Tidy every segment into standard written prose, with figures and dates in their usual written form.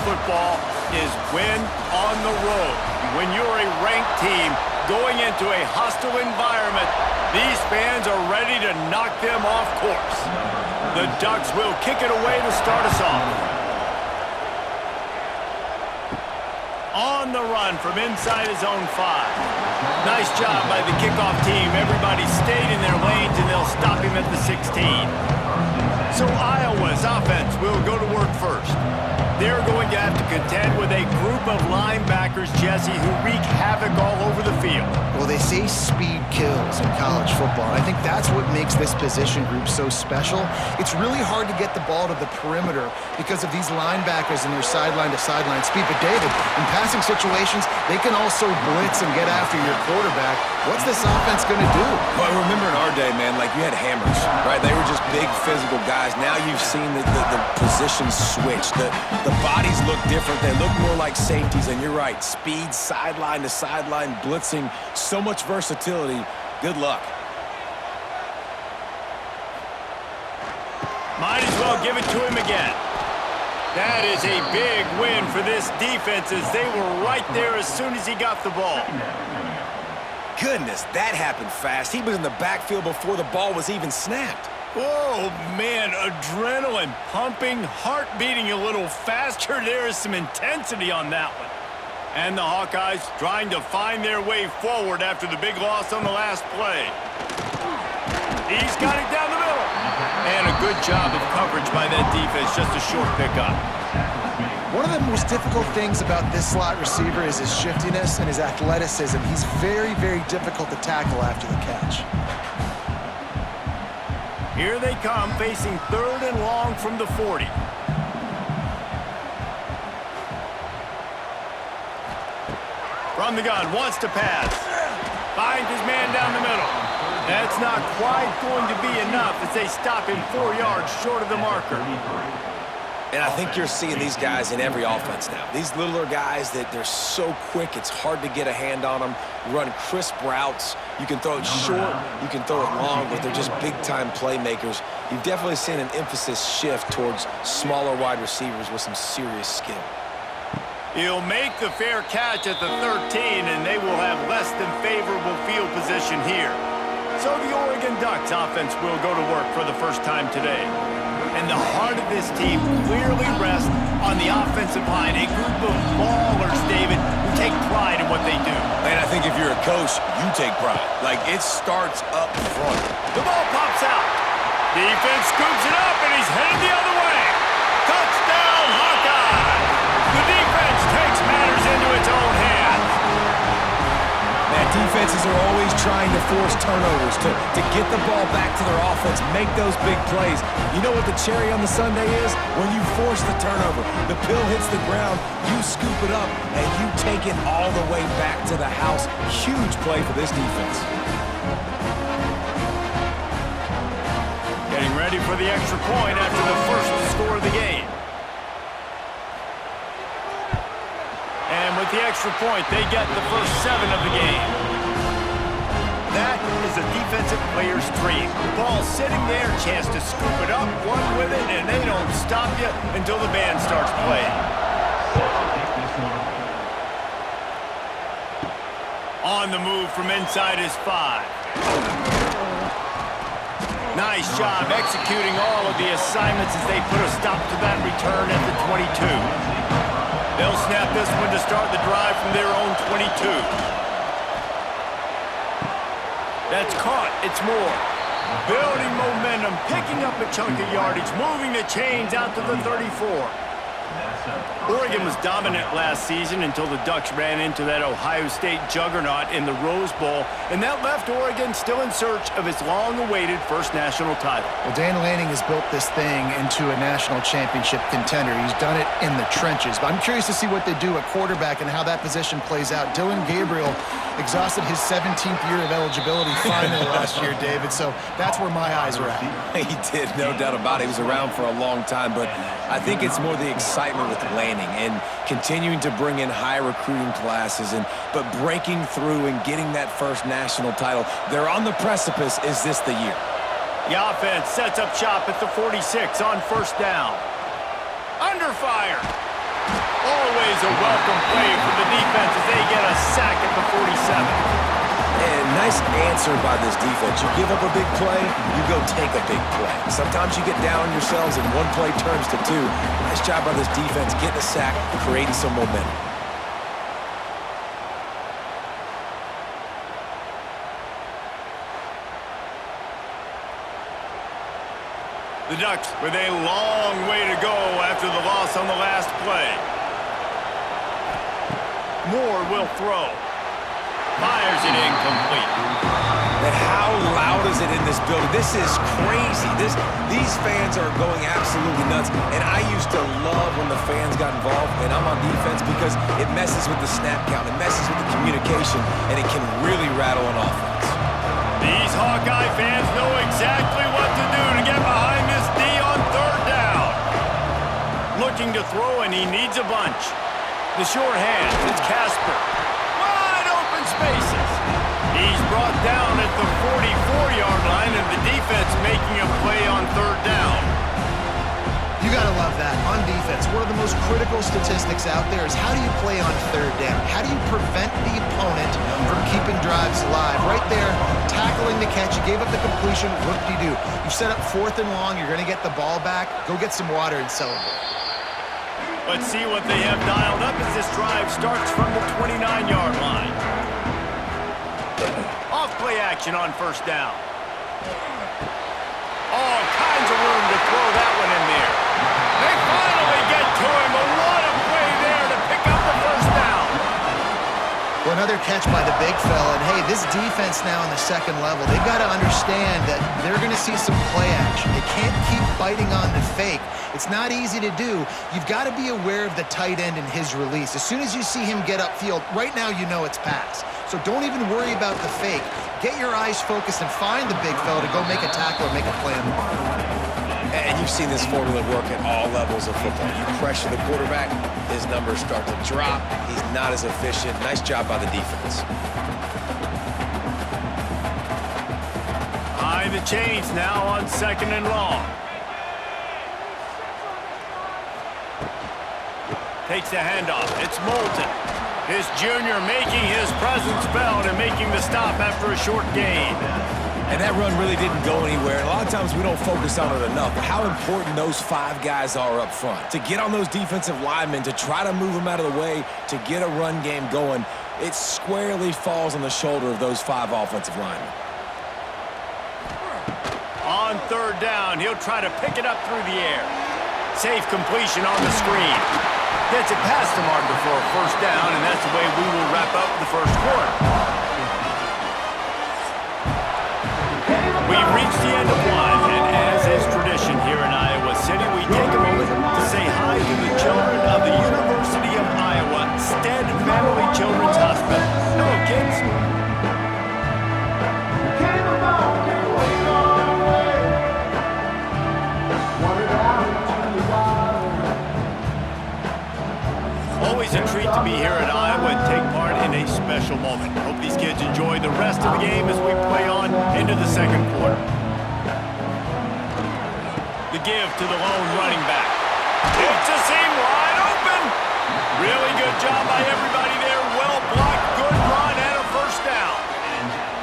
football is win on the road. When you're a ranked team going into a hostile environment, these fans are ready to knock them off course. The Ducks will kick it away to start us off. On the run from inside his own 5. Nice job by the kickoff team. Everybody stayed in their lanes, and they'll stop him at the 16. So Iowa's offense will go to work first. They're going to have to contend with a group of linebackers, Jesse, who wreak havoc all over the field. Well, they say speed kills in college football, and I think that's what makes this position group so special. It's really hard to get the ball to the perimeter because of these linebackers and their sideline-to-sideline speed. But, David, in passing situations, they can also blitz and get after your quarterback. What's this offense going to do? Well, I remember in our day, man, like you had hammers, right? They were just big physical guys. Now you've seen the positions switch. The bodies look different. They look more like safeties, and you're right. Speed, sideline to sideline, blitzing, so much versatility. Good luck. Might as well give it to him again. That is a big win for this defense as they were right there as soon as he got the ball. Goodness, that happened fast. He was in the backfield before the ball was even snapped. Oh, man, adrenaline pumping, heart beating a little faster. There is some intensity on that one. And the Hawkeyes trying to find their way forward after the big loss on the last play. He's got it down the middle. And a good job of coverage by that defense, just a short pickup. One of the most difficult things about this slot receiver is his shiftiness and his athleticism. He's very, very difficult to tackle after the catch. Here they come, facing 3rd and long from the 40. From the gun, wants to pass. Finds his man down the middle. That's not quite going to be enough as they stop him 4 yards short of the marker. And I think you're seeing these guys in every offense now. These littler guys that they're so quick, it's hard to get a hand on them. Run crisp routes. You can throw it short, you can throw it long, but they're just big-time playmakers. You've definitely seen an emphasis shift towards smaller wide receivers with some serious skill. He'll make the fair catch at the 13, and they will have less than favorable field position here. So the Oregon Ducks offense will go to work for the first time today. And the heart of this team clearly rests on the offensive line, a group of ballers, David, who take pride in what they do. And I think if you're a coach, you take pride. Like, it starts up front. The ball pops out. Defense scoops it up, and he's headed the other way. Touchdown, Hawkeye! The defense takes matters into its own hands. Man, defenses are always trying to force turnovers, to get the ball back to their offense, make those big plays. You know what the cherry on the sundae is? When you force the turnover, the pill hits the ground, you scoop it up, and you take it all the way back to the house. Huge play for this defense. Getting ready for the extra point after the first score of the game. And with the extra point, they get the first 7 of the game. That is a defensive player's dream. Ball sitting there, chance to scoop it up, one with it, and they don't stop you until the band starts playing. On the move from inside his 5. Nice job executing all of the assignments as they put a stop to that return at the 22. They'll snap this one to start the drive from their own 22. That's caught. It's Moore. Building momentum, picking up a chunk of yardage, moving the chains out to the 34. Oregon was dominant last season until the Ducks ran into that Ohio State juggernaut in the Rose Bowl, and that left Oregon still in search of its long-awaited first national title. Well, Dan Lanning has built this thing into a national championship contender. He's done it in the trenches. But I'm curious to see what they do at quarterback and how that position plays out. Dylan Gabriel exhausted his 17th year of eligibility finally last year, David, so that's where my eyes are at. He did, no doubt about it. He was around for a long time, but I think it's more the excitement with Lanning and continuing to bring in high recruiting classes, but breaking through and getting that first national title. They're on the precipice. Is this the year? The offense sets up shop at the 46 on first down. Under fire. a welcome play for the defense as they get a sack at the 47. And nice answer by this defense. You give up a big play, you go take a big play. Sometimes you get down yourselves and one play turns to two. Nice job by this defense getting a sack, creating some momentum. The Ducks with a long way to go after the loss on the last play. Moore will throw. Fires it incomplete. And how loud is it in this building? This is crazy. These fans are going absolutely nuts. And I used to love when the fans got involved, and I'm on defense because it messes with the snap count, it messes with the communication, and it can really rattle an offense. These Hawkeye fans know exactly what to do to get behind this D on third down. Looking to throw, and he needs a bunch. The short hand, it's Casper. Wide open spaces. He's brought down at the 44-yard line, and the defense making a play on third down. You gotta love that. On defense, one of the most critical statistics out there is how do you play on third down? How do you prevent the opponent from keeping drives alive? Right there, tackling the catch, you gave up the completion, whoop-de-doo. You set up 4th and long, you're gonna get the ball back, go get some water and celebrate. Let's see what they have dialed up as this drive starts from the 29-yard line. Off play action on first down. All kinds of room to throw that one in there. They finally get to him. What a play there to pick up the first down. Well, another catch by the big fella. And hey, this defense now in the second level, they've got to understand that they're going to see some play action. They can't keep biting on the fake. It's not easy to do. You've got to be aware of the tight end and his release. As soon as you see him get upfield, right now you know it's pass. So don't even worry about the fake. Get your eyes focused and find the big fella to go make a tackle or make a play on the ball. And you've seen this formula work at all levels of football. You pressure the quarterback, his numbers start to drop. He's not as efficient. Nice job by the defense. High the chains now on 2nd and long. Takes the handoff. It's Moulton. This junior making his presence felt and making the stop after a short gain. And that run really didn't go anywhere. And a lot of times we don't focus on it enough. But how important those 5 guys are up front. To get on those defensive linemen, to try to move them out of the way, to get a run game going, it squarely falls on the shoulder of those 5 offensive linemen. On third down, he'll try to pick it up through the air. Safe completion on the screen. Gets it past the marker for a first down, and that's the way we will wrap up the first quarter. We've reached the end of one, and as is tradition here in Iowa City, we take a moment to say hi to the children of the University of Iowa Stead Family Children's Hospital. Hello, kids. Always a treat to be here at Iowa and take part in a special moment. Hope these kids enjoy the rest of the game as we play on into the second quarter. The give to the lone running back. It's a seam wide open. Really good job by everybody there. Well blocked, good run, and a first down.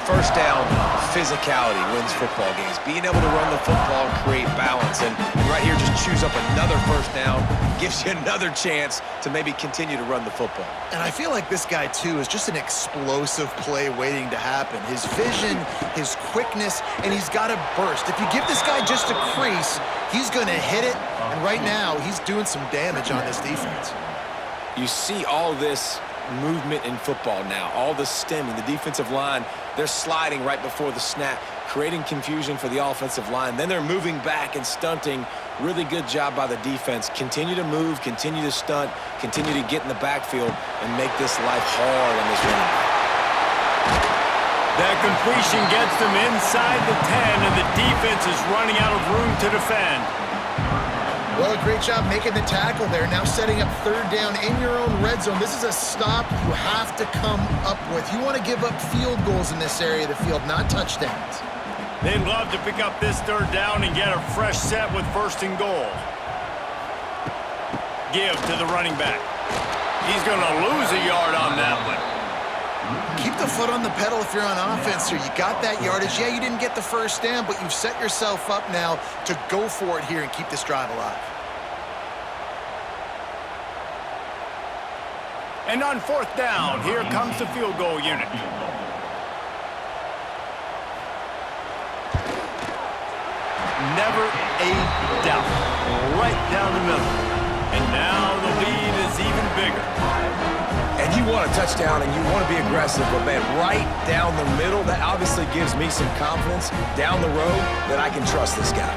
First down, physicality wins football games. Being able to run the football and create balance. And right here, just choose up another first down. Gives you another chance to maybe continue to run the football. And I feel like this guy, too, is just an explosive play waiting to happen. His vision, his quickness, and he's got a burst. If you give this guy just a crease, he's going to hit it. And right now, he's doing some damage on this defense. You see all this movement in football now, all the stemming, the defensive line, they're sliding right before the snap, creating confusion for the offensive line. Then they're moving back and stunting. Really good job by the defense. Continue to move, continue to stunt, continue to get in the backfield and make this life hard on this running back. That completion gets them inside the 10, and the defense is running out of room to defend. Well, a great job making the tackle there. Now setting up third down in your own red zone. This is a stop you have to come up with. You want to give up field goals in this area of the field, not touchdowns. They'd love to pick up this third down and get a fresh set with 1st and goal. Give to the running back. He's going to lose a yard on that one. Keep the foot on the pedal if you're on offense here. You got that yardage. Yeah, you didn't get the first down, but you've set yourself up now to go for it here and keep this drive alive. And on fourth down, here comes the field goal unit. Never a doubt. Right down the middle. And now the lead is even bigger. And you want a touchdown and you want to be aggressive, but man, right down the middle, that obviously gives me some confidence down the road that I can trust this guy.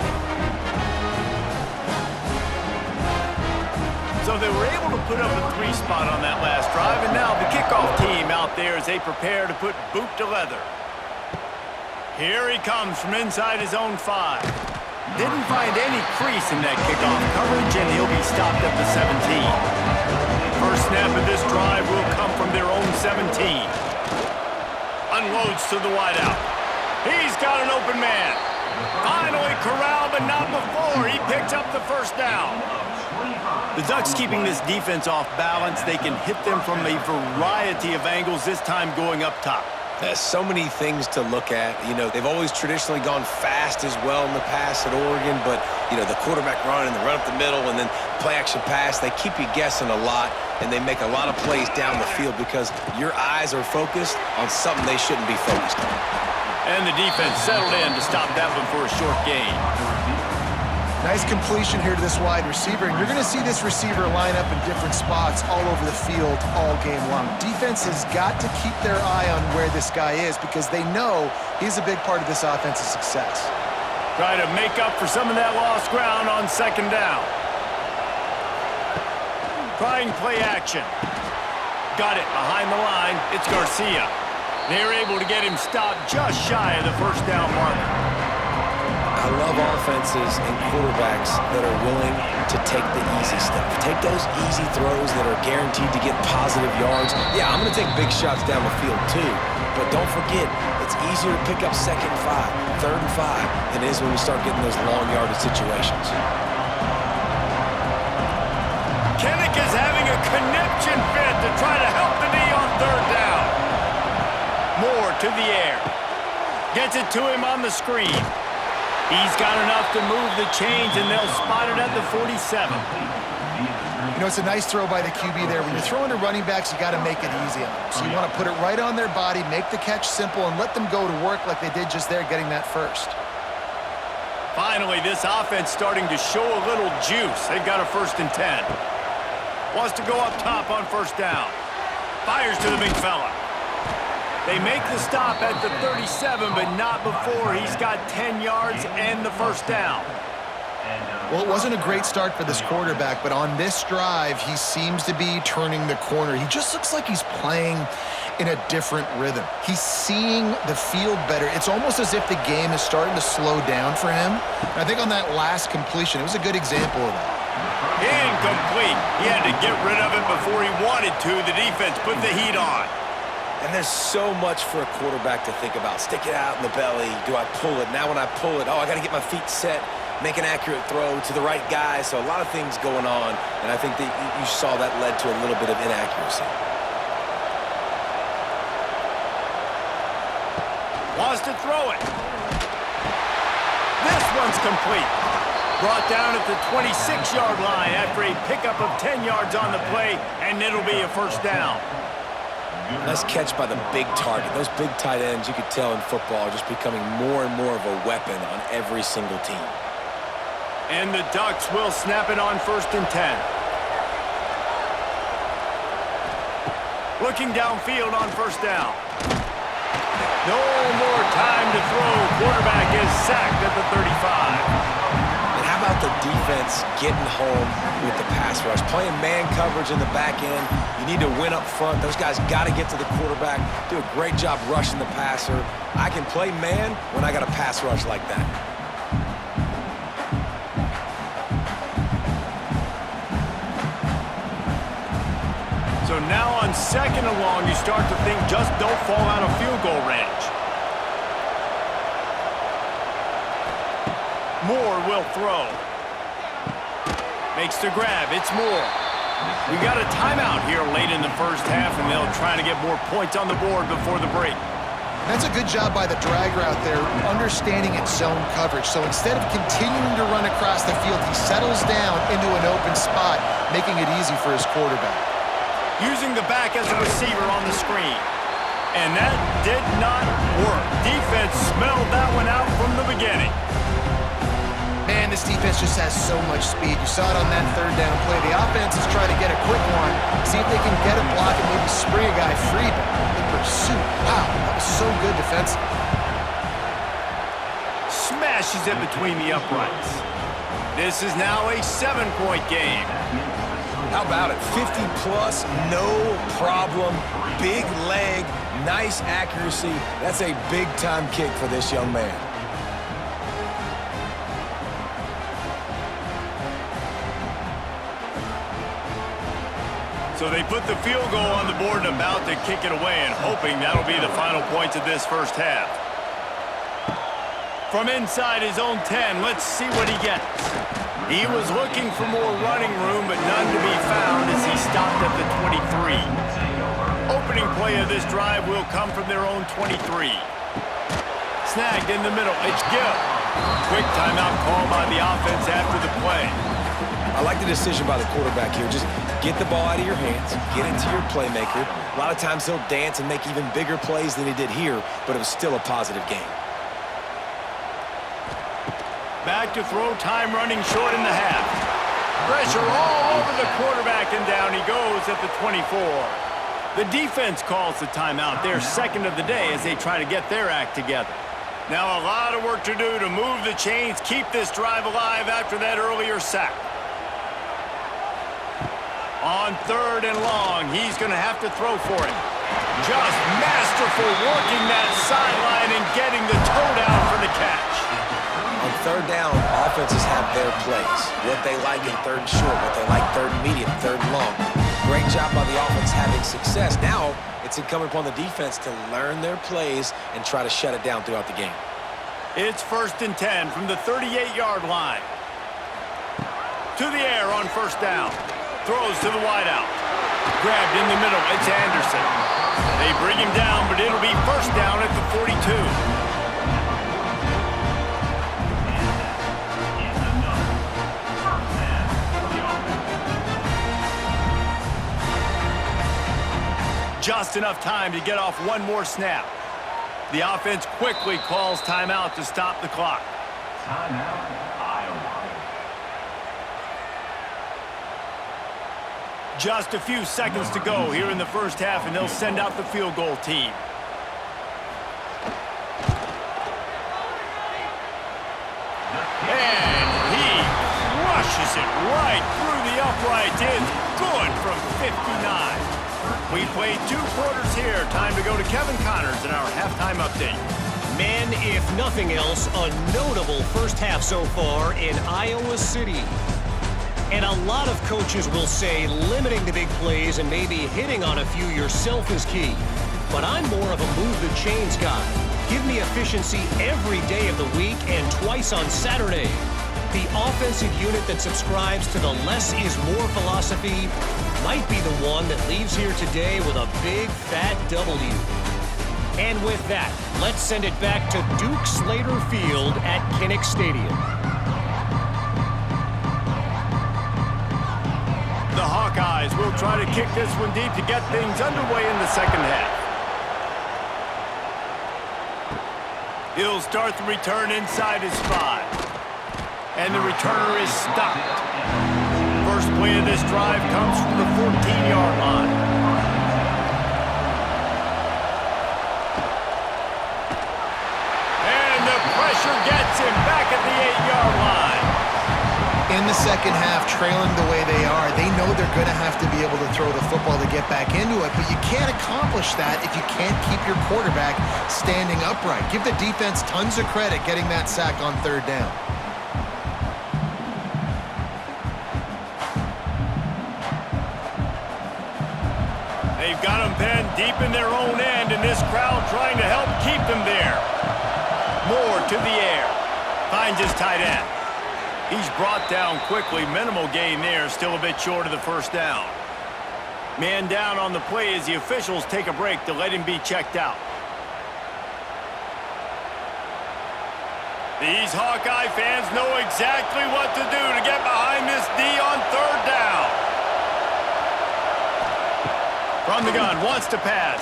So they were able to put up a 3 spot on that last drive, and now the kickoff team out there as they prepare to put boot to leather. Here he comes from inside his own 5. Didn't find any crease in that kickoff coverage, and he'll be stopped at the 17. First snap of this drive will come from their own 17. Unloads to the wideout. He's got an open man. Finally corralled, but not before. He picks up the first down. The Ducks keeping this defense off balance. They can hit them from a variety of angles, this time going up top. There's so many things to look at. You know, they've always traditionally gone fast as well in the past at Oregon, but, you know, the quarterback run and the run up the middle and then play-action pass, they keep you guessing a lot, and they make a lot of plays down the field because your eyes are focused on something they shouldn't be focused on. And the defense settled in to stop that one for a short gain. Nice completion here to this wide receiver, and you're going to see this receiver line up in different spots all over the field all game long. Defense has got to keep their eye on where this guy is because they know he's a big part of this offense's success. Try to make up for some of that lost ground on second down. Trying play action. Got it behind the line. It's Garcia. They're able to get him stopped just shy of the first down marker. I love offenses and quarterbacks that are willing to take the easy stuff. Take those easy throws that are guaranteed to get positive yards. Yeah, I'm going to take big shots down the field too, but don't forget, it's easier to pick up 2nd and 5, 3rd and 5 than it is when we start getting those long yardage situations. Kinnick is having a conniption fit to try to help the knee on 3rd down. Moore to the air. Gets it to him on the screen. He's got enough to move the chains, and they'll spot it at the 47. You know, it's a nice throw by the QB there. When you're throwing to running backs, you got to make it easy on them. So you want to put it right on their body, make the catch simple, and let them go to work like they did just there, getting that first. Finally, this offense starting to show a little juice. They've got a 1st and 10. Wants to go up top on 1st down. Fires to the big fella. They make the stop at the 37, but not before he's got 10 yards and the 1st down. Well, it wasn't a great start for this quarterback, but on this drive, he seems to be turning the corner. He just looks like he's playing in a different rhythm. He's seeing the field better. It's almost as if the game is starting to slow down for him. And I think on that last completion, it was a good example of that. Incomplete. He had to get rid of it before he wanted to. The defense put the heat on. And there's so much for a quarterback to think about. Stick it out in the belly. Do I pull it? Now when I pull it, I got to get my feet set, make an accurate throw to the right guy. So a lot of things going on, and I think that you saw that led to a little bit of inaccuracy. Wants to throw it. This one's complete. Brought down at the 26-yard line after a pickup of 10 yards on the play, and it'll be a 1st down. Nice catch by the big target. Those big tight ends, you could tell in football, are just becoming more and more of a weapon on every single team. And the Ducks will snap it on 1st and 10. Looking downfield on 1st down. No more time to throw. Quarterback is sacked at the 35. And how about the defense getting home with the pass rush? Playing man coverage in the back end. You need to win up front. Those guys got to get to the quarterback, do a great job rushing the passer. I can play man when I got a pass rush like that. So now on 2nd and long, you start to think just don't fall out of field goal range. Moore will throw. Makes the grab. It's Moore. We got a timeout here late in the first half, and they'll try to get more points on the board before the break. That's a good job by the drag route there, understanding its zone coverage. So instead of continuing to run across the field, he settles down into an open spot, making it easy for his quarterback. Using the back as a receiver on the screen. And that did not work. Defense smelled that one out from the beginning. Man, this defense just has so much speed. You saw it on that third down play. The offense is trying to get a quick one, see if they can get a block and maybe spring a guy free, but in pursuit, wow, that was so good defensively. Smashes it between the uprights. This is now a 7-point game. How about it? 50-plus, no problem. Big leg, nice accuracy. That's a big-time kick for this young man. So they put the field goal on the board and about to kick it away, and hoping that'll be the final points of this first half. From inside his own 10, let's see what he gets. He was looking for more running room, but none to be found as he stopped at the 23. Opening play of this drive will come from their own 23. Snagged in the middle, it's Gill. Quick timeout call by the offense after the play. I like the decision by the quarterback here. Just get the ball out of your hands, get it to your playmaker. A lot of times he'll dance and make even bigger plays than he did here, but it was still a positive game. Back to throw, time running short in the half. Pressure all over the quarterback, and down he goes at the 24. The defense calls the timeout, their second of the day, as they try to get their act together. Now a lot of work to do to move the chains, keep this drive alive after that earlier sack. On third and long, he's going to have to throw for it. Just masterful working that sideline and getting the toe down for the catch. On third down, offenses have their plays. What they like in third and short, what they like third and medium, third and long. Great job by the offense having success. Now, it's incumbent upon the defense to learn their plays and try to shut it down throughout the game. It's 1st and 10 from the 38-yard line. To the air on first down. Throws to the wideout. Grabbed in the middle, it's Anderson. They bring him down, but it'll be first down at the 42. Just enough time to get off one more snap. The offense quickly calls timeout to stop the clock. Timeout, Iowa. Just a few seconds to go here in the first half, and they'll send out the field goal team. And he crushes it right through the uprights. It's good from 59. We played 2 quarters here. Time to go to Kevin Connors in our halftime update. Man, if nothing else, a notable first half so far in Iowa City. And a lot of coaches will say limiting the big plays and maybe hitting on a few yourself is key. But I'm more of a move the chains guy. Give me efficiency every day of the week and twice on Saturday. The offensive unit that subscribes to the less is more philosophy might be the one that leaves here today with a big fat W. And with that, let's send it back to Duke Slater Field at Kinnick Stadium. The Hawkeyes will try to kick this one deep to get things underway in the second half. He'll start the return inside his 5. And the returner is stopped. First play of this drive comes from the 14-yard line. And the pressure gets him back at the 8-yard line. In the second half, trailing the way they are, they know they're going to have to be able to throw the football to get back into it, but you can't accomplish that if you can't keep your quarterback standing upright. Give the defense tons of credit getting that sack on third down. They've got them penned deep in their own end, and this crowd trying to help keep them there. Moore to the air. Finds his tight end. He's brought down quickly. Minimal gain there. Still a bit short of the first down. Man down on the play as the officials take a break to let him be checked out. These Hawkeye fans know exactly what to do to get behind this D on third down. From the gun, wants to pass.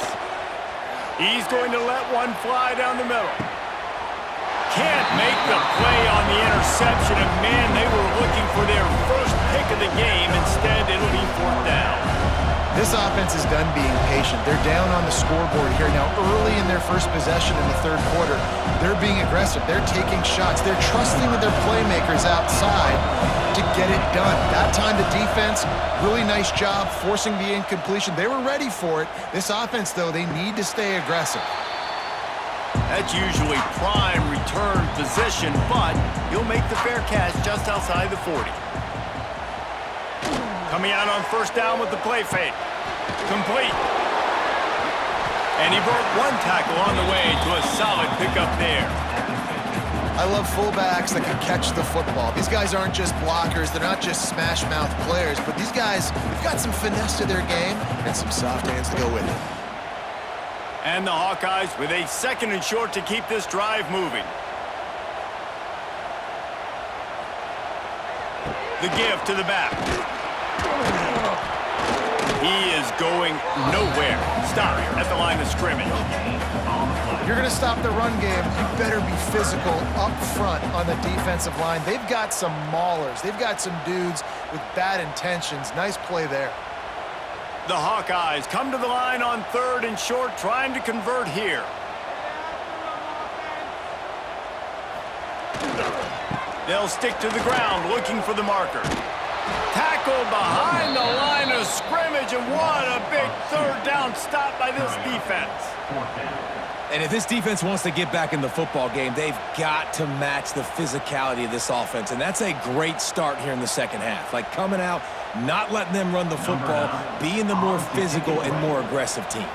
He's going to let one fly down the middle. Can't make the play on the interception, and man, they were looking for their first pick of the game. Instead, it'll be fourth down. This offense is done being patient. They're down on the scoreboard here. Now, early in their first possession in the third quarter, they're being aggressive. They're taking shots. They're trusting their playmakers outside to get it done. That time, the defense, really nice job forcing the incompletion. They were ready for it. This offense, though, they need to stay aggressive. That's usually prime return position, but he'll make the fair catch just outside the 40. Coming out on first down with the play fake. Complete. And he broke one tackle on the way to a solid pickup there. I love fullbacks that can catch the football. These guys aren't just blockers. They're not just smash-mouth players, but these guys have got some finesse to their game and some soft hands to go with it. And the Hawkeyes with a second and short to keep this drive moving. The give to the back. He is going nowhere. Stop at the line of scrimmage. If you're going to stop the run game, you better be physical up front on the defensive line. They've got some maulers. They've got some dudes with bad intentions. Nice play there. The Hawkeyes come to the line on third and short, trying to convert here. They'll stick to the ground, looking for the marker. Tackled behind the line of scrimmage, and what a big third down stop by this defense. And if this defense wants to get back in the football game, they've got to match the physicality of this offense. And that's a great start here in the second half. Like coming out, not letting them run the football, being the more physical and more aggressive team.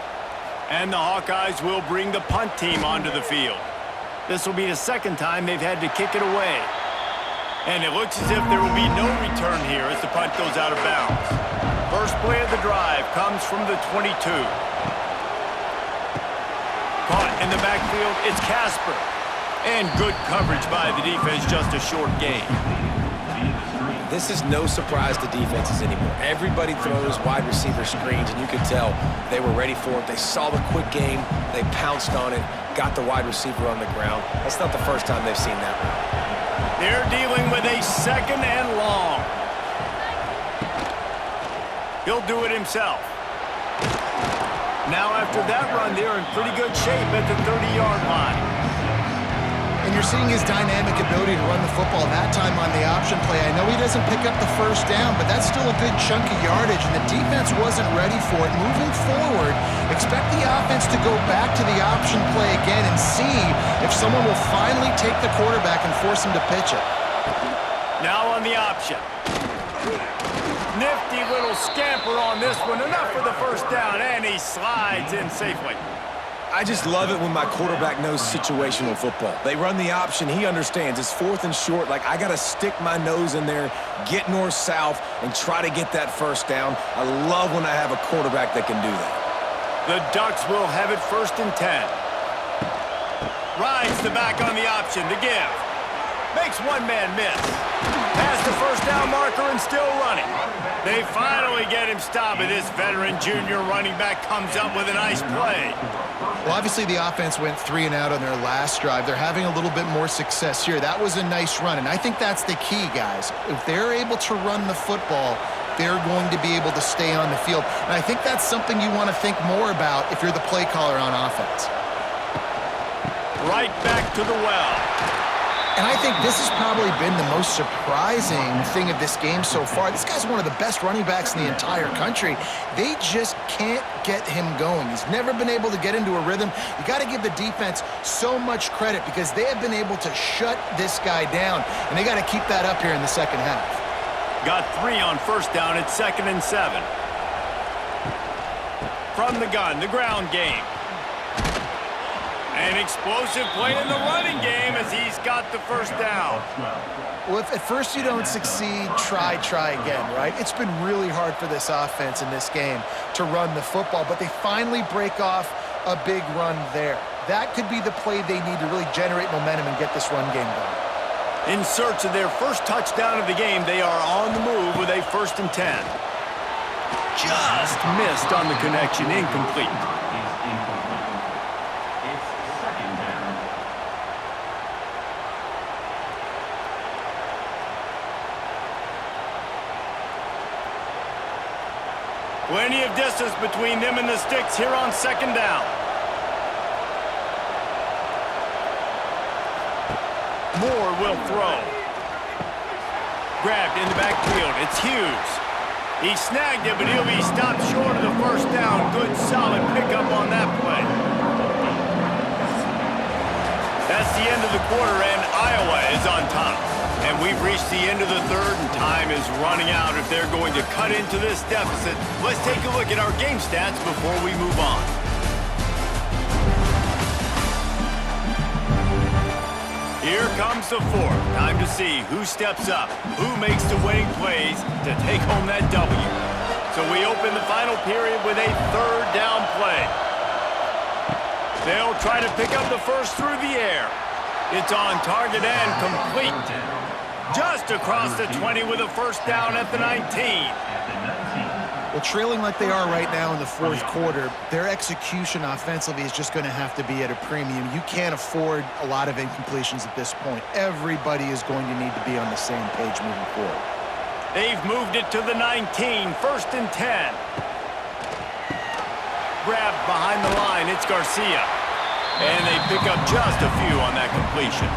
And the Hawkeyes will bring the punt team onto the field. This will be the second time they've had to kick it away. And it looks as if there will be no return here as the punt goes out of bounds. First play of the drive comes from the 22. Caught in the backfield, it's Casper. And good coverage by the defense, just a short gain. This is no surprise to defenses anymore. Everybody throws wide receiver screens, and you can tell they were ready for it. They saw the quick game, they pounced on it, got the wide receiver on the ground. That's not the first time they've seen that one. They're dealing with a second and long. He'll do it himself. Now after that run, they're in pretty good shape at the 30-yard line. And you're seeing his dynamic ability to run the football that time on the option play. I know he doesn't pick up the first down, but that's still a good chunk of yardage, and the defense wasn't ready for it. Moving forward, expect the offense to go back to the option play again and see if someone will finally take the quarterback and force him to pitch it. Now on the option. Nifty little scamper on this one. Enough for the first down, and he slides in safely. I just love it when my quarterback knows situational football. They run the option. He understands. It's fourth and short. Like, I got to stick my nose in there, get north-south, and try to get that first down. I love when I have a quarterback that can do that. The Ducks will have it first and 10. Rides the back on the option to give. Makes one man miss. Past the first down marker and still running. They finally get him stopped, and this veteran junior running back comes up with a nice play. Well, obviously the offense went 3 and out on their last drive. They're having a little bit more success here. That was a nice run, and I think that's the key, guys. If they're able to run the football, they're going to be able to stay on the field. And I think that's something you want to think more about if you're the play caller on offense. Right back to the well. And I think this has probably been the most surprising thing of this game so far. This guy's one of the best running backs in the entire country. They just can't get him going. He's never been able to get into a rhythm. You got to give the defense so much credit because they have been able to shut this guy down, and they got to keep that up here in the second half. Got 3 on first down at 2nd and 7. From the gun, the ground game. An explosive play in the running game as he's got the first down. Well, if at first you don't succeed, try again, right? It's been really hard for this offense in this game to run the football, but they finally break off a big run there. That could be the play they need to really generate momentum and get this run game going. In search of their first touchdown of the game, they are on the move with a 1st and 10. Just missed on the connection, incomplete. Plenty of distance between them and the sticks here on 2nd down. Moore will throw. Grabbed in the backfield. It's Hughes. He snagged it, but he'll be stopped short of the 1st down. Good, solid pickup on that play. That's the end of the quarter, and Iowa is on top. And we've reached the end of the 3rd, and time is running out if they're going to cut into this deficit. Let's take a look at our game stats before we move on. Here comes the 4th. Time to see who steps up, who makes the winning plays to take home that W. So we open the final period with a 3rd down play. They'll try to pick up the first through the air. It's on target and complete. Just across the 20 with a 1st down at the 19. Well, trailing like they are right now in the 4th quarter, their execution offensively is just going to have to be at a premium. You can't afford a lot of incompletions at this point. Everybody is going to need to be on the same page moving forward. They've moved it to the 19, 1st and 10. Grabbed behind the line, it's Garcia. And they pick up just a few on that completion.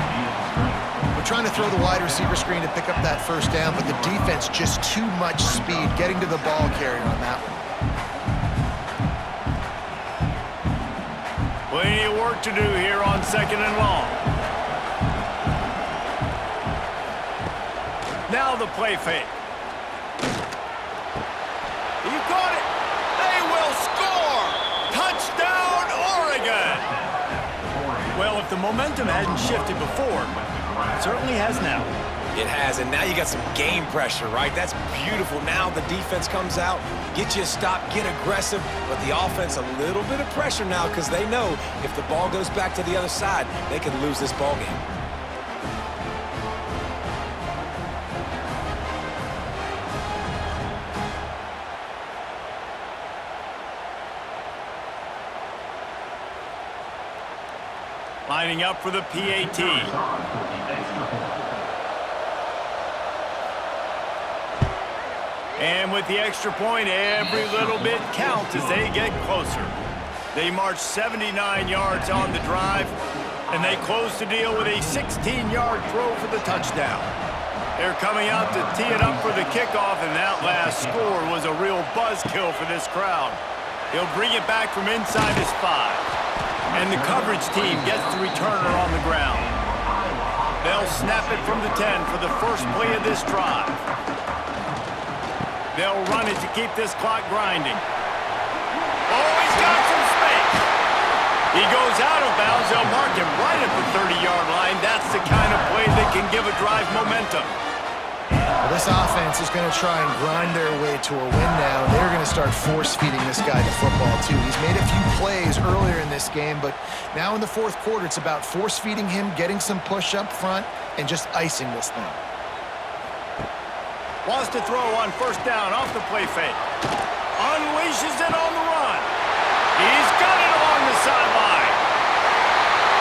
We're trying to throw the wide receiver screen to pick up that 1st down, but the defense just too much speed getting to the ball carrier on that one. Plenty of work to do here on 2nd and long. Now the play fake. You got it. They will score. Touchdown, Oregon. Well, if the momentum hadn't shifted before, it certainly has now. It has, and now you got some game pressure, right? That's beautiful. Now the defense comes out, get you a stop, get aggressive, but the offense a little bit of pressure now because they know if the ball goes back to the other side, they can lose this ball game. Lining up for the PAT. And with the extra point, every little bit counts as they get closer. They march 79 yards on the drive, and they close the deal with a 16-yard throw for the touchdown. They're coming out to tee it up for the kickoff, and that last score was a real buzzkill for this crowd. He'll bring it back from inside his 5. And the coverage team gets the returner on the ground. They'll snap it from the 10 for the first play of this drive. They'll run it to keep this clock grinding. Oh, he's got some space. He goes out of bounds. They'll mark him right at the 30-yard line. That's the kind of play that can give a drive momentum. Well, this offense is going to try and grind their way to a win now. They're going to start force-feeding this guy the football, too. He's made a few plays earlier in this game, but now in the 4th quarter, it's about force-feeding him, getting some push up front, and just icing this thing. Wants to throw on 1st down off the play fake. Unleashes it on the run. He's got it along the sideline.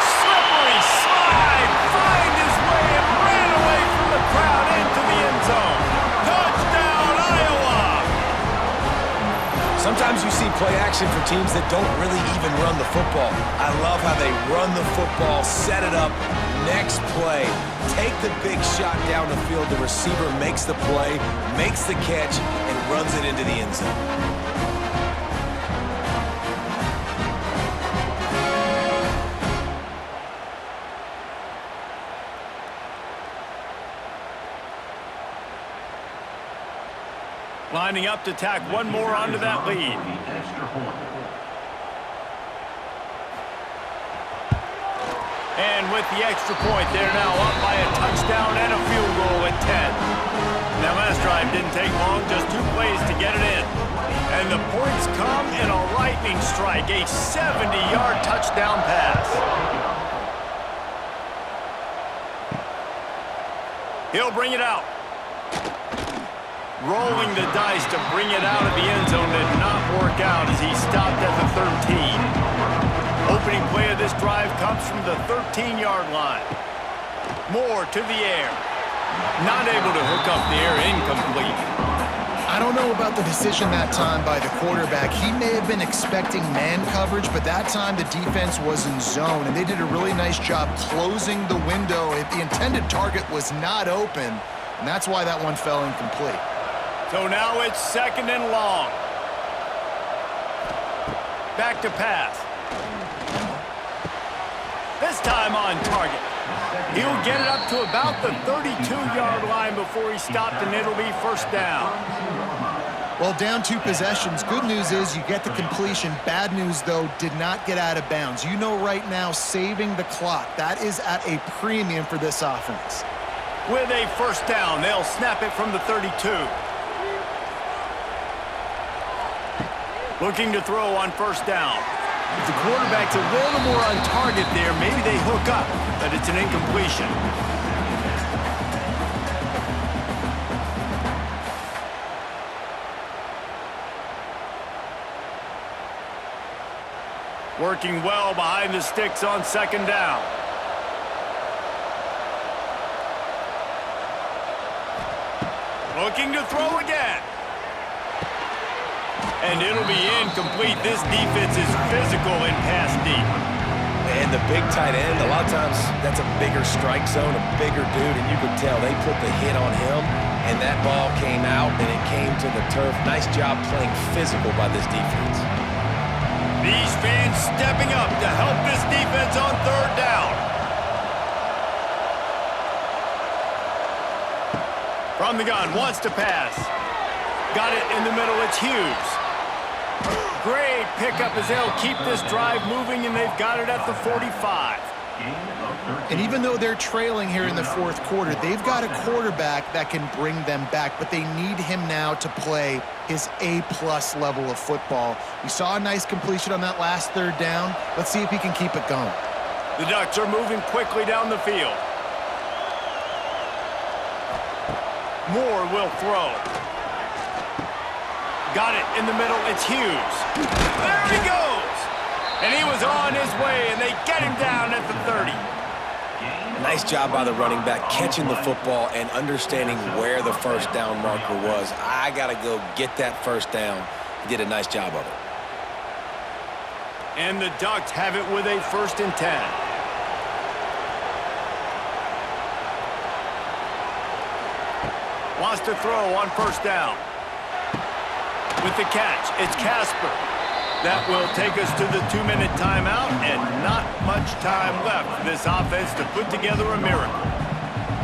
Slippery slide. Find his way and ran away from the crowd into the end zone. Touchdown, Iowa! Sometimes you see play action for teams that don't really even run the football. I love how they run the football, set it up, next play. Take the big shot down the field. The receiver makes the play, makes the catch, and runs it into the end zone. Lining up to tack one more onto that lead. And with the extra point, they're now up by a touchdown and a field goal at 10. That last drive didn't take long, just 2 plays to get it in. And the points come in a lightning strike, a 70-yard touchdown pass. He'll bring it out. Rolling the dice to bring it out of the end zone did not work out as he stopped at the 13. Opening play of this drive comes from the 13-yard line. Moore to the air. Not able to hook up there, incomplete. I don't know about the decision that time by the quarterback. He may have been expecting man coverage, but that time the defense was in zone, and they did a really nice job closing the window. The intended target was not open, and that's why that one fell incomplete. So now it's 2nd and long. Back to pass. This time on target. He'll get it up to about the 32-yard line before he stopped, and it'll be 1st down. Well, down 2 possessions. Good news is you get the completion. Bad news, though, did not get out of bounds. You know right now, saving the clock, that is at a premium for this offense. With a 1st down, they'll snap it from the 32. Looking to throw on 1st down. If the quarterback's a little more on target there, maybe they hook up, but it's an incompletion. Working well behind the sticks on 2nd down. Looking to throw again. And it'll be incomplete. This defense is physical in pass deep. And the big tight end, a lot of times that's a bigger strike zone, a bigger dude, and you could tell they put the hit on him, and that ball came out, and it came to the turf. Nice job playing physical by this defense. These fans stepping up to help this defense on 3rd down. From the gun, wants to pass. Got it in the middle, it's Hughes. Great pickup as they'll keep this drive moving, and they've got it at the 45. And even though they're trailing here in the 4th quarter, they've got a quarterback that can bring them back, but they need him now to play his A-plus level of football. We saw a nice completion on that last 3rd down. Let's see if he can keep it going. The Ducks are moving quickly down the field. Moore will throw. Got it in the middle, it's Hughes. There he goes! And he was on his way, and they get him down at the 30. Nice job by the running back, catching the football and understanding where the 1st down marker was. I got to go get that 1st down. He did a nice job of it. And the Ducks have it with a 1st and 10. Wants to throw on 1st down. With the catch, it's Casper. That will take us to the 2-minute timeout, and not much time left for this offense to put together a miracle.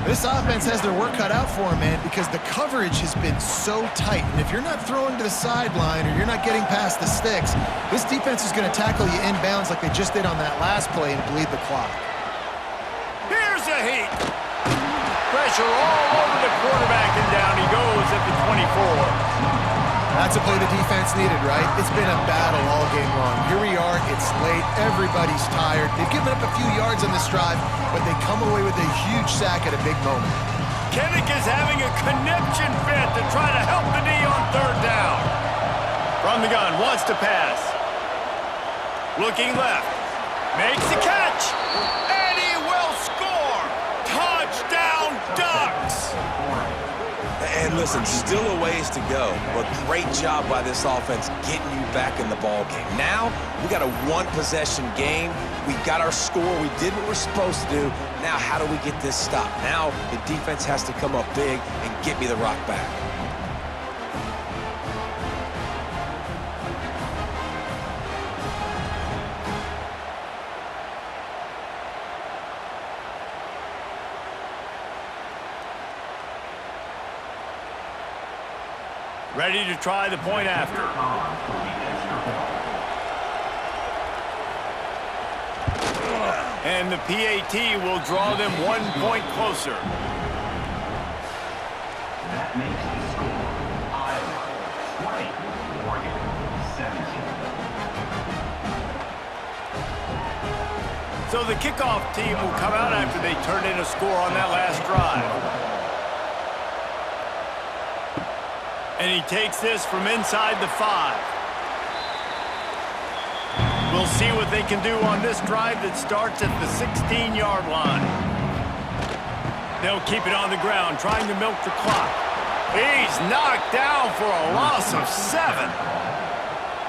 This offense has their work cut out for them, man, because the coverage has been so tight. And if you're not throwing to the sideline or you're not getting past the sticks, this defense is going to tackle you inbounds like they just did on that last play and bleed the clock. Here's a heat. Pressure all over the quarterback, and down he goes at the 24. That's a play the defense needed, right? It's been a battle all game long. Here we are, it's late, everybody's tired. They've given up a few yards on this drive, but they come away with a huge sack at a big moment. Kinnick is having a conniption fit to try to help the D on 3rd down. From the gun, wants to pass. Looking left. Makes the catch. And he will score. Touchdown, Ducks. And listen, still a ways to go, but great job by this offense getting you back in the ball game. Now, we got a 1-possession game. We got our score. We did what we're supposed to do. Now, how do we get this stopped? Now, the defense has to come up big and get me the rock back. Ready to try the point after. And the PAT will draw them 1 point closer. That makes the score Iowa 20, Oregon 17. So the kickoff team will come out after they turn in a score on that last drive. And he takes this from inside the 5. We'll see what they can do on this drive that starts at the 16-yard line. They'll keep it on the ground, trying to milk the clock. He's knocked down for a loss of 7.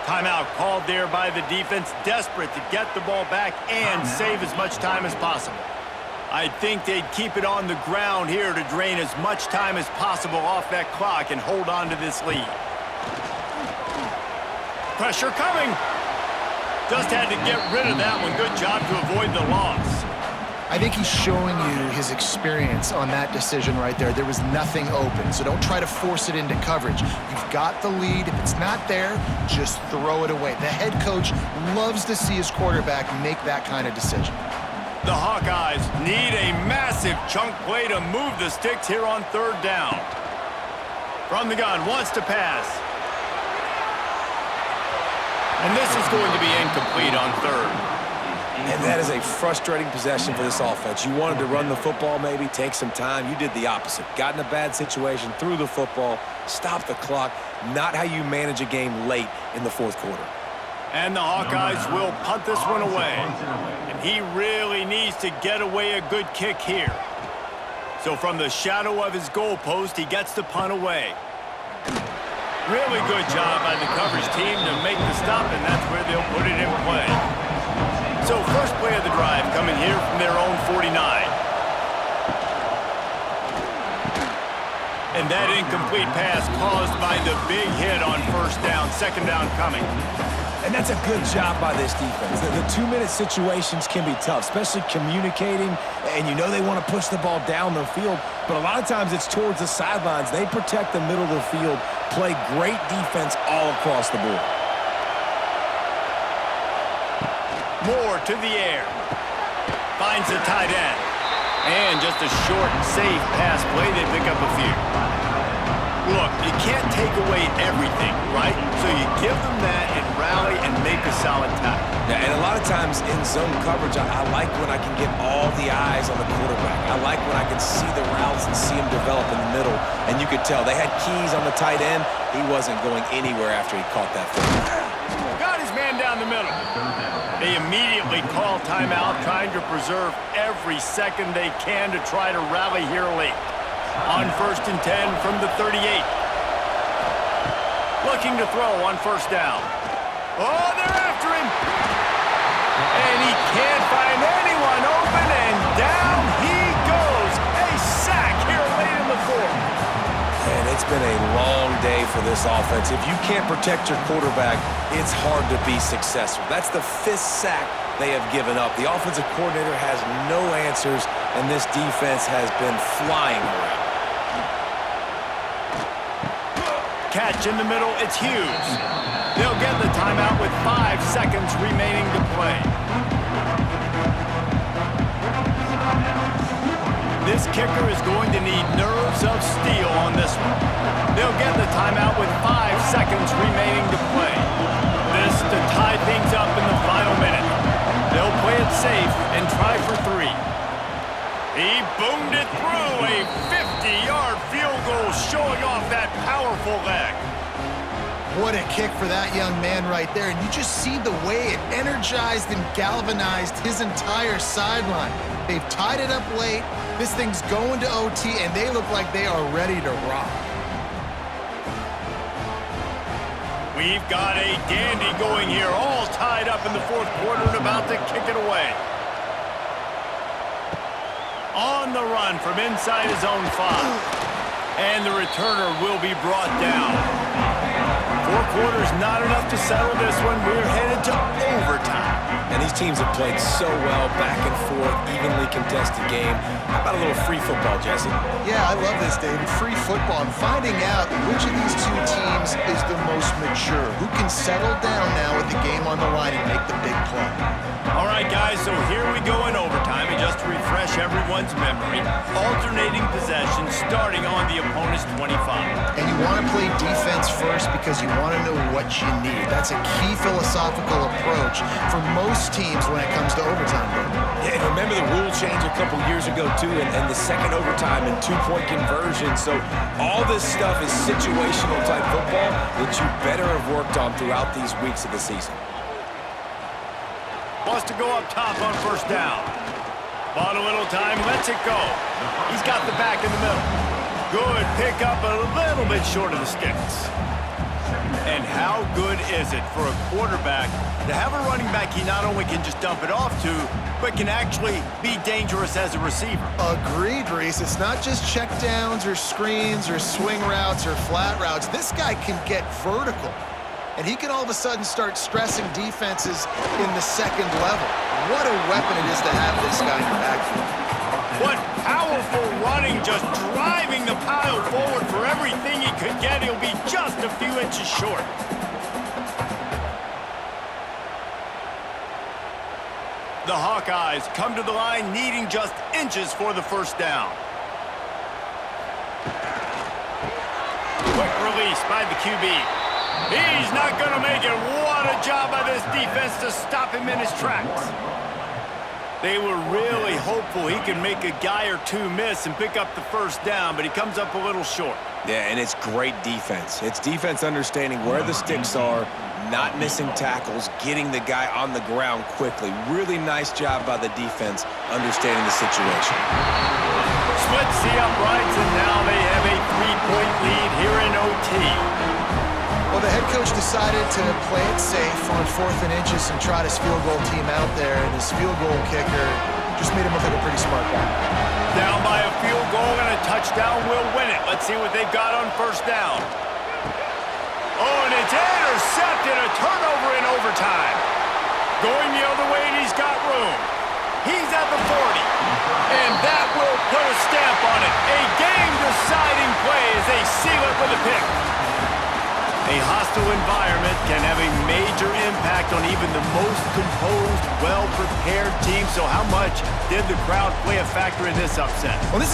Timeout called there by the defense, desperate to get the ball back and save as much time as possible. I think they'd keep it on the ground here to drain as much time as possible off that clock and hold on to this lead. Pressure coming. Just had to get rid of that one. Good job to avoid the loss. I think he's showing you his experience on that decision right there. There was nothing open, so don't try to force it into coverage. You've got the lead. If it's not there, just throw it away. The head coach loves to see his quarterback make that kind of decision. The Hawkeyes need a massive chunk play to move the sticks here on 3rd down. From the gun, wants to pass. And this is going to be incomplete on 3rd. And that is a frustrating possession for this offense. You wanted to run the football, maybe take some time. You did the opposite. Got in a bad situation, threw the football, stopped the clock. Not how you manage a game late in the 4th quarter. And the Hawkeyes will punt this one away. And he really needs to get away a good kick here. So from the shadow of his goalpost, he gets the punt away. Really good job by the coverage team to make the stop, and that's where they'll put it in play. So first play of the drive coming here from their own 49. And that incomplete pass caused by the big hit on 1st down, 2nd down coming. And that's a good job by this defense. The 2-minute situations can be tough, especially communicating, and you know they want to push the ball down the field, but a lot of times it's towards the sidelines. They protect the middle of the field, play great defense all across the board. Moore to the air. Finds the tight end. And just a short, safe pass play. They pick up a few. Look, you can't take away everything, right? So you give them that and rally and make a solid tackle. Yeah, and a lot of times in zone coverage, I like when I can get all the eyes on the quarterback. I like when I can see the routes and see him develop in the middle. And you could tell they had keys on the tight end. He wasn't going anywhere after he caught that football. Got his man down the middle. They immediately call timeout, trying to preserve every second they can to try to rally here late. On 1st and 10 from the 38. Looking to throw on 1st down. Oh, they're after him. And he can't find anyone open, and down he goes. A sack here late in the 4th. And it's been a long day for this offense. If you can't protect your quarterback, it's hard to be successful. That's the 5th sack they have given up. The offensive coordinator has no answers, and this defense has been flying around. Catch in the middle, it's Hughes. They'll get the timeout with 5 seconds remaining to play. This kicker is going to need nerves of steel on this one. They'll get the timeout with 5 seconds remaining to play. This to tie things up in the final minute. They'll play it safe and try for 3. He boomed it through, a 50-yard field goal showing off that powerful leg. What a kick for that young man right there. And you just see the way it energized and galvanized his entire sideline. They've tied it up late. This thing's going to OT, and they look like they are ready to rock. We've got a dandy going here, all tied up in the 4th quarter and about to kick it away. On the run from inside his own 5. And the returner will be brought down. 4 quarters not enough to settle this one. We're headed to overtime. And these teams have played so well, back and forth, evenly contested game. How about a little free football, Jesse? Yeah, I love this, David. Free football. I'm finding out which of these 2 teams is the most mature. Who can settle down now with the game on the line and make the big play. All right, guys, so here we go in overtime. everyone's memory, alternating possession starting on the opponent's 25. And you want to play defense first because you want to know what you need. That's a key philosophical approach for most teams when it comes to overtime. Yeah, and remember the rule change a couple years ago, too, and the second overtime and two-point conversion. So all this stuff is situational type football that you better have worked on throughout these weeks of the season. Wants to go up top on first down. Bought a little time, lets it go. He's got the back in the middle. Good pick up, a little bit short of the sticks. And how good is it for a quarterback to have a running back he not only can just dump it off to, but can actually be dangerous as a receiver? Agreed, Reese. It's not just check downs or screens or swing routes or flat routes. This guy can get vertical. And he can all of a sudden start stressing defenses in the second level. What a weapon it is to have this guy in your backfield. What powerful running, just driving the pile forward for everything he could get. He'll be just a few inches short. The Hawkeyes come to the line needing just inches for the first down. Quick release by the QB. He's not going to make it. What a job by this defense to stop him in his tracks. They were really hopeful he could make a guy or two miss and pick up the first down, but he comes up a little short. Yeah, and it's great defense. It's defense understanding where the sticks are, not missing tackles, getting the guy on the ground quickly. Really nice job by the defense understanding the situation. Splits the uprights, and now they have a 3-point lead here in OT. Well, the head coach decided to play it safe on 4th and inches and trot his field goal team out there, and his field goal kicker just made him look like a pretty smart guy. Down by a field goal and a touchdown will win it. Let's see what they've got on first down. Oh, and it's intercepted, a turnover in overtime. Going the other way, and he's got room. He's at the 40, and that will put a stamp on it. A game-deciding play as they seal it with a pick. A hostile environment can have a major impact on even the most composed, well-prepared team. So how much did the crowd play a factor in this upset? Well, this is